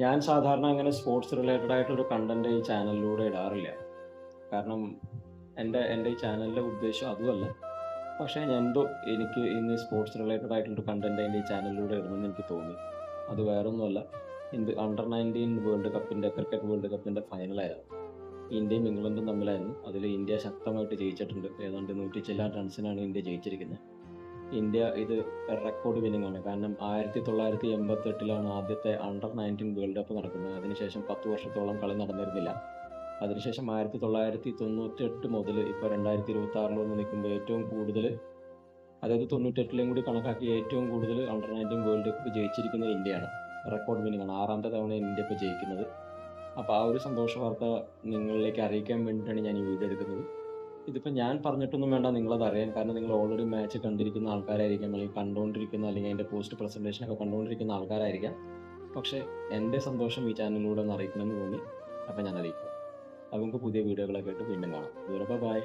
ഞാൻ സാധാരണ അങ്ങനെ സ്പോർട്സ് റിലേറ്റഡ് ആയിട്ടൊരു കണ്ടന്റ് ഈ ചാനലിലൂടെ ഇടാറില്ല. കാരണം എൻ്റെ ഈ ചാനലിന്റെ ഉദ്ദേശം അതുമല്ല. പക്ഷേ ഞാൻ എന്തോ എനിക്ക് ഇന്ന് സ്പോർട്സ് റിലേറ്റഡ് ആയിട്ടുള്ളൊരു കണ്ടന്റ് എൻ്റെ ഈ ചാനലിലൂടെ ഇടണമെന്ന് എനിക്ക് തോന്നി. അത് വേറൊന്നുമല്ല. അണ്ടർ 19 വേൾഡ് കപ്പിന്റെ ക്രിക്കറ്റ് വേൾഡ് കപ്പിന്റെ ഫൈനലായിരുന്നു. ഇന്ത്യയും ഇംഗ്ലണ്ടും തമ്മിലായിരുന്നു. അതിൽ ഇന്ത്യ ശക്തമായിട്ട് ജയിച്ചിട്ടുണ്ട്. ഏതാണ്ട് 100 ചില്ലാൻ റൺസിനാണ് ഇന്ത്യ ജയിച്ചിരിക്കുന്നത്. ഇന്ത്യ ഇത് റെക്കോർഡ് വിന്നിംഗ് ആണ്. കാരണം 1988 ആദ്യത്തെ അണ്ടർ 19 വേൾഡ് കപ്പ് നടക്കുന്നത്. അതിനുശേഷം 10 വർഷത്തോളം കളി നടന്നിരുന്നില്ല. അതിനുശേഷം 1998 മുതൽ ഇപ്പോൾ 2026 വന്ന് നിൽക്കുമ്പോൾ ഏറ്റവും കൂടുതൽ, അതായത് 98ലെയും കൂടി കണക്കാക്കി ഏറ്റവും കൂടുതൽ അണ്ടർ 19 വേൾഡ് കപ്പ് ജയിച്ചിരിക്കുന്നത് ഇന്ത്യയാണ്. റെക്കോർഡ് വിന്നിംഗ് ആണ്. 6ാമത്തെ തവണയാണ് ഇന്ത്യ ഇപ്പോൾ ജയിക്കുന്നത്. അപ്പോൾ ആ ഒരു സന്തോഷ വാർത്ത നിങ്ങളിലേക്ക് അറിയിക്കാൻ വേണ്ടിയിട്ടാണ് ഞാൻ ഈ വീഡിയോ എടുക്കുന്നത്. ഇതിപ്പോൾ ഞാൻ പറഞ്ഞിട്ടൊന്നും വേണ്ട നിങ്ങളത് അറിയാൻ. കാരണം നിങ്ങൾ ഓൾറെഡി മാച്ച് കണ്ടിരിക്കുന്ന ആൾക്കാരായിരിക്കാം, അല്ലെങ്കിൽ കണ്ടുകൊണ്ടിരിക്കുന്ന, അല്ലെങ്കിൽ അതിൻ്റെ പോസ്റ്റ് പ്രസൻറ്റേഷനൊക്കെ കണ്ടുകൊണ്ടിരിക്കുന്ന ആൾക്കാരായിരിക്കാം. പക്ഷേ എൻ്റെ സന്തോഷം ഈ ചാനലിലൂടെ ഒന്ന് അറിയിക്കണമെന്ന് തോന്നി. അപ്പോൾ ഞാൻ അറിയിക്കും. അപ്പോൾ നമുക്ക് പുതിയ വീഡിയോകളൊക്കെ ആയിട്ട് വീണ്ടും കാണാം. അതുവരെ ബൈ.